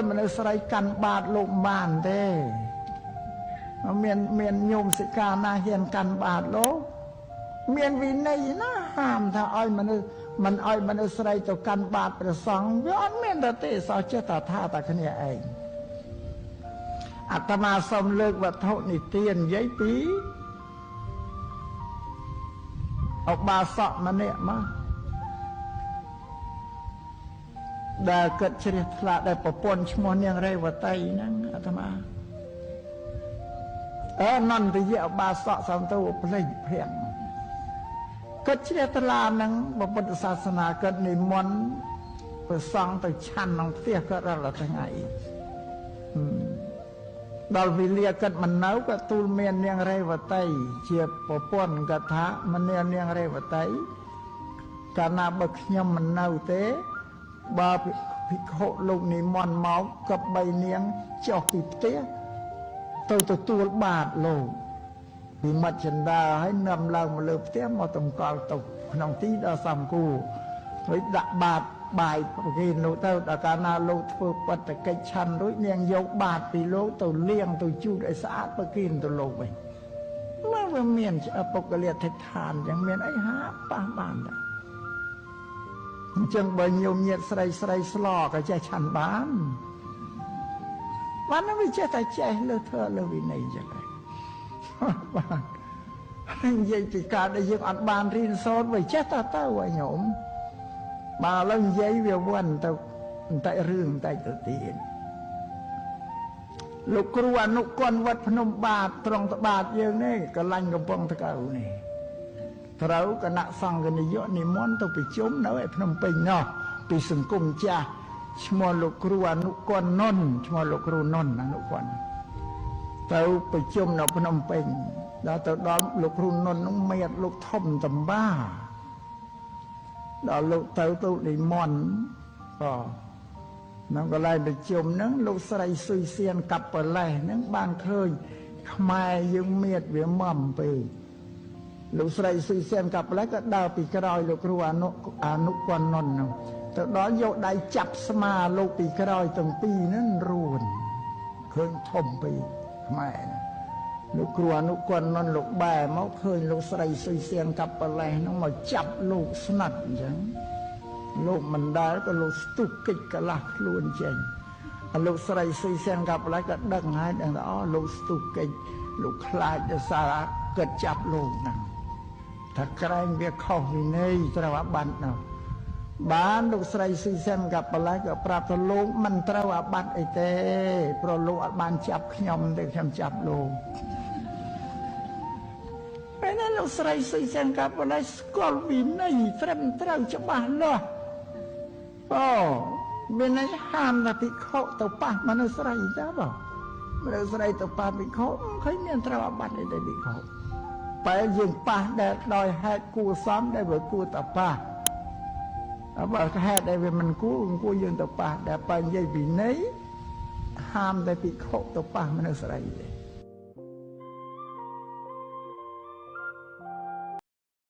មនុស្សស្រីកាន់បាតលោកបានទេមានញោមសិកាណាហ៊ានកាន់បាតលោកមានវិន័យណាហាមថាឲ្យមនុស្សមិនឲ្យមនុស្សស្រីទៅកាន់បាតព្រះសង្ឃវាអត់មានទេសោះចេះតែថាតែគ្នាឯងអាត្មាសូមលើកវត្ថុនិទាននិយាយពីឧបាសកម្នាក់មកដែលគិតជ្រះថ្លាដែលប្រពន្ធឈ្មោះនាងរេវតីហ្នឹងអាត្មានន្តយៈឧបាសកសំទោភ្លេចភៀងគិតជ្រះថ្លាហ្នឹងពុទ្ធសាសនាគិតនិមន្តព្រះសង្ឃទៅឆាន់ក្នុងផ្ទះគាត់រាល់ថ្ងៃដល់វេលាគិតមិននៅក៏ទូលមាននាងរេវតីជាប្រពន្ធគាត់ថាមនាងនាងរេវតីកាលណាបើខ្ញុំមិននៅទេបើភិក្ខុលោកនិមន្តមកក៏បីនាងចុះពីផ្ទះទៅទទួលបាតលោកពីមជ្ឈន្តាហើយនាំឡើងមកលើផ្ទះមកតម្កល់ទៅក្នុងទីដ៏សំគួរហើយដាក់បាតបាយប្រគេនលោកទៅដល់កាលណាលោកធ្វើបត្តកិច្ចឆាន់រួចនាងយកបាតពីលោកទៅលាងទៅជូតឲ្យស្អាតប្រគេនទៅលោកវិញមកវាមានពុគលាធិដ្ឋានយ៉ាងមានអីហាប៉ះបានដែរអញ្ចឹងបើញោមញាតស្រីស្លក៏ចេះឆាន់បានវាចេះតែចេះលើធ្វើលើវិន័យចឹងហើយបានហើយនិយាយពីការដែលយើងអត់បានរៀនសូត្រវាចេះតែទៅឲ្យញោមបើឥឡូវនិយាយវាវ័នទៅបន្តិចរឿងបន្តិចទៅទៀតលោកគ្រូអនុគន្ធវត្តភ្នំបាទត្រង់ត្បាតយើងនេះកន្លាញ់កំពង់តកៅនេះត្រូវគណៈសង្ឃនាយកនិមន្តទៅប្រជុំនៅឯភ្នំពេញនោះពីសង្គមចាស់ឈ្មោះលោកគ្រូអនុគន្ធនុនឈ្មោះលោកគ្រូនុនអនុគន្ធទៅប្រជុំនៅភ្នំពេញដល់ទៅដល់លោកគ្រូនុននោះមេតលោកធំតម្បាដល់លោកទៅនិមន្តនៅកន្លែងប្រជុំហ្នឹងលោកស្រីស៊ុយសៀនកាប់ប្រលេះហ្នឹងបានឃើញខ្មែរយើងមៀតវាមំពេកលោកស្រីស៊ុយសៀនកាប់ប្រលេះក៏ដើរពីក្រោយលោកគ្រូអនុគន្ធនុនហ្នឹងទៅដល់យកដៃចាប់ស្មាលោកពីក្រោយទាំងពីរហ្នឹងរួនឃើញធំពេកខ្មែរលោកគ្រូអនុគន្ធនុនលោកបែរមកឃើញលោកស្រីស៊ុយសៀនកាប់ប្រលេះហ្នឹងមកចាប់លោកស្និទ្ធអញ្ចឹងលោកមិនដែលក៏លោកស្ទុះកិច្ចកលាស់ខ្លួនចេញហើយលោកស្រីស៊ុយសៀនកាប់ប្រលេះក៏ដឹងហើយដឹងថាលោកស្ទុះកិច្ចលោកខ្លាចដោយសារគិតចាប់លោកហ្នឹងថាក្រែងវាខុសវិន័យត្រូវអាបត្តិនោះបានលោកស្រីស៊ុយសៀនកាប់ប្រលេះក៏ប្រាប់ថាលោកមិនត្រូវអាបត្តិអីទេព្រោះលោកអត់បានចាប់ខ្ញុំទេខ្ញុំចាប់លោកពេលนั้นលោកស្រីស៊ុយសៀនកាប់ប្រលេះស្គាល់វិន័យត្រឹមត្រូវច្បាស់លាស់មានន័យហាមថាភិក្ខុទៅប៉ះមនុស្សស្រីចាបងមនុស្សស្រីទៅប៉ះភិក្ខុឃើញមានត្រូវអាបត្តិអីទេភិក្ខុបែរយើងប៉ះដែលដោយហេតុគួរសមដែលវាគួរទៅប៉ះបើហេតុដែលវាមិនគួរយើងទៅប៉ះដែលបើនិយាយវិន័យហាមតែភិក្ខុទៅប៉ះមនុស្សស្រីទេ